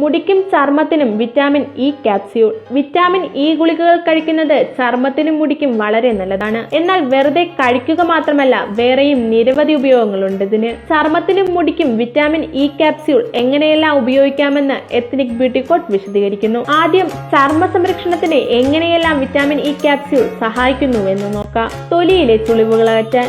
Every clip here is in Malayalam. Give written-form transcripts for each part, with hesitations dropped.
മുടിക്കും ചർമ്മത്തിനും vitamin E capsule. Vitamin E ഗുളികകൾ കഴിക്കുന്നത് ചർമ്മത്തിനും മുടിക്കും വളരെ നല്ലതാണ്. എന്നാൽ വെറുതെ കഴിക്കുക മാത്രമല്ല, വേറെയും നിരവധി ഉപയോഗങ്ങളുണ്ട് ഇതിന്. ചർമ്മത്തിനും മുടിക്കും വിറ്റാമിൻ ഇ ക്യാപ്സ്യൂൾ എങ്ങനെയെല്ലാം ഉപയോഗിക്കാമെന്ന് എത്നിക് ബ്യൂട്ടി കോഡ് വിശദീകരിക്കുന്നു. ആദ്യം ചർമ്മ സംരക്ഷണത്തിന് എങ്ങനെയെല്ലാം വിറ്റാമിൻ ഇ ക്യാപ്സ്യൂൾ സഹായിക്കുന്നുവെന്ന് നോക്കാം. തൊലിയിലെ ചുളിവുകൾ അകറ്റാൻ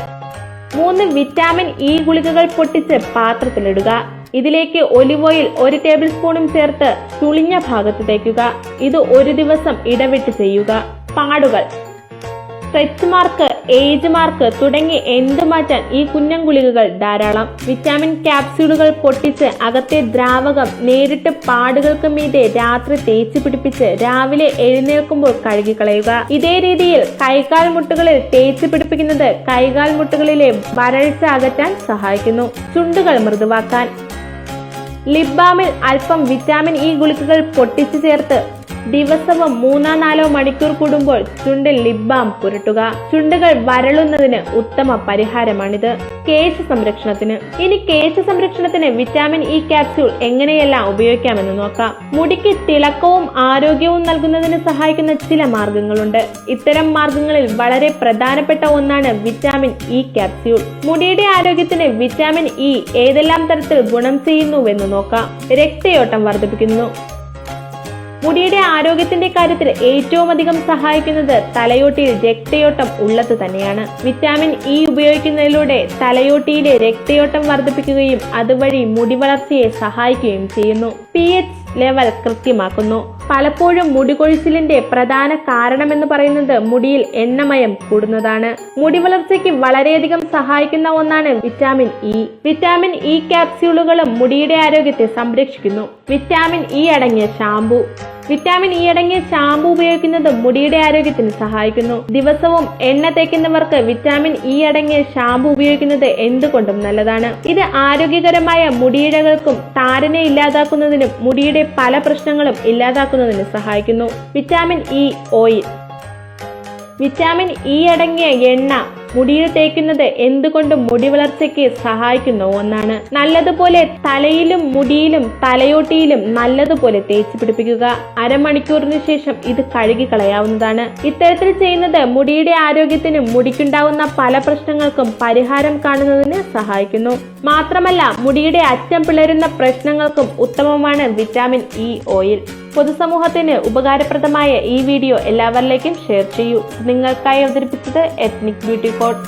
3 വിറ്റാമിൻ ഇ ഗുളികകൾ പൊട്ടിച്ച് പാത്രത്തിലിടുക. ഇതിലേക്ക് ഒലിവ് ഓയിൽ 1 ടേബിൾ സ്പൂണും ചേർത്ത് ചുളിഞ്ഞ ഭാഗത്ത് തേക്കുക. ഇത് 1 ദിവസം ഇടവിട്ട് ചെയ്യുക. പാടുകൾ, സ്ട്രെച്ച് മാർക്ക്, ഏജ് മാർക്ക് തുടങ്ങി എന്ത് മാറ്റാൻ ഈ കുഞ്ഞൻ ഗുളികകൾ ധാരാളം. വിറ്റാമിൻ ക്യാപ്സ്യൂളുകൾ പൊട്ടിച്ച് അകത്തെ ദ്രാവകം നേരിട്ട് പാടുകൾക്ക് മീതെ രാത്രി തേച്ച് പിടിപ്പിച്ച് രാവിലെ എഴുന്നേൽക്കുമ്പോൾ കഴുകിക്കളയുക. ഇതേ രീതിയിൽ കൈകാൽ മുട്ടുകളിൽ തേച്ച് പിടിപ്പിക്കുന്നത് കൈകാൽ മുട്ടുകളിലെ വരൾച്ച അകറ്റാൻ സഹായിക്കുന്നു. ചുണ്ടുകൾ മൃദുവാക്കാൻ ലിപ് ബാമിൽ അല്പം വിറ്റാമിൻ ഇ ഗുളികകൾ പൊട്ടിച്ചു ചേർത്ത് ദിവസവും 3-4 മണിക്കൂർ കൂടുമ്പോൾ ചുണ്ടിൽ ലിപ് ബാം പുരട്ടുക. ചുണ്ടുകൾ വരളുന്നതിന് ഉത്തമ പരിഹാരമാണിത്. കേശ സംരക്ഷണത്തിന്. ഇനി കേശ സംരക്ഷണത്തിന് വിറ്റാമിൻ ഇ ക്യാപ്സ്യൂൾ എങ്ങനെയെല്ലാം ഉപയോഗിക്കാമെന്ന് നോക്കാം. മുടിക്ക് തിളക്കവും ആരോഗ്യവും നൽകുന്നതിന് സഹായിക്കുന്ന ചില മാർഗങ്ങളുണ്ട്. ഇത്തരം മാർഗങ്ങളിൽ വളരെ പ്രധാനപ്പെട്ട ഒന്നാണ് വിറ്റാമിൻ ഇ ക്യാപ്സ്യൂൾ. മുടിയുടെ ആരോഗ്യത്തിന് വിറ്റാമിൻ ഇ ഏതെല്ലാം തരത്തിൽ ഗുണം ചെയ്യുന്നുവെന്ന് നോക്കാം. രക്തയോട്ടം വർദ്ധിപ്പിക്കുന്നു. മുടിയുടെ ആരോഗ്യത്തിന്റെ കാര്യത്തിൽ ഏറ്റവും അധികം സഹായിക്കുന്നത് തലയോട്ടിയിൽ രക്തയോട്ടം ഉള്ളത് തന്നെയാണ്. വിറ്റാമിൻ ഇ ഉപയോഗിക്കുന്നതിലൂടെ തലയോട്ടിയിലെ രക്തയോട്ടം വർദ്ധിപ്പിക്കുകയും അതുവഴി മുടി വളർച്ചയെ സഹായിക്കുകയും ചെയ്യുന്നു. pH ലെവൽ കൃത്യമാക്കുന്നു. പലപ്പോഴും മുടി കൊഴിച്ചിലിന്റെ പ്രധാന കാരണമെന്ന് പറയുന്നത് മുടിയിൽ എണ്ണമയം കൂടുന്നതാണ്. മുടി വളർച്ചയ്ക്ക് വളരെയധികം സഹായിക്കുന്ന ഒന്നാണ് വിറ്റാമിൻ ഇ. വിറ്റാമിൻ ഇ ക്യാപ്സ്യൂളുകളും മുടിയുടെ ആരോഗ്യത്തെ സംരക്ഷിക്കുന്നു. വിറ്റാമിൻ ഇ അടങ്ങിയ ഷാംപൂ. വിറ്റാമിൻ ഇ അടങ്ങിയ ഷാംപൂ ഉപയോഗിക്കുന്നത് മുടിയുടെ ആരോഗ്യത്തിന് സഹായിക്കുന്നു. ദിവസവും എണ്ണ തേക്കുന്നവർക്ക് വിറ്റാമിൻ ഇ അടങ്ങിയ ഷാംപൂ ഉപയോഗിക്കുന്നത് എന്തുകൊണ്ടും നല്ലതാണ്. ഇത് ആരോഗ്യകരമായ മുടിയിഴകൾക്കും താരനെ ഇല്ലാതാക്കുന്നതിനും മുടിയുടെ പല പ്രശ്നങ്ങളും ഇല്ലാതാക്കുന്നതിന് സഹായിക്കുന്നു. Vitamin E oil. Vitamin E അടങ്ങിയ എണ്ണ മുടിയിൽ തേക്കുന്നത് എന്തുകൊണ്ടും മുടി വളർച്ചയ്ക്ക് സഹായിക്കുന്ന ഒന്നാണ്. നല്ലതുപോലെ തലയിലും മുടിയിലും തലയോട്ടിയിലും നല്ലതുപോലെ തേച്ച് പിടിപ്പിക്കുക. അരമണിക്കൂറിന് ശേഷം ഇത് കഴുകി കളയാവുന്നതാണ്. ഇത്തരത്തിൽ ചെയ്യുന്നത് മുടിയുടെ ആരോഗ്യത്തിനും മുടിക്കുണ്ടാവുന്ന പല പ്രശ്നങ്ങൾക്കും പരിഹാരം കാണുന്നതിന് സഹായിക്കുന്നു. മാത്രമല്ല, മുടിയുടെ അറ്റം പിളരുന്ന പ്രശ്നങ്ങൾക്കും ഉത്തമമാണ് വിറ്റാമിൻ ഇ ഓയിൽ. പൊതുസമൂഹത്തിന് ഉപകാരപ്രദമായ ഈ വീഡിയോ എല്ലാവരിലേക്കും ഷെയർ ചെയ്യൂ. നിങ്ങൾക്കായി അവതരിപ്പിച്ചത് എത്നിക് ബ്യൂട്ടി കോഡ്.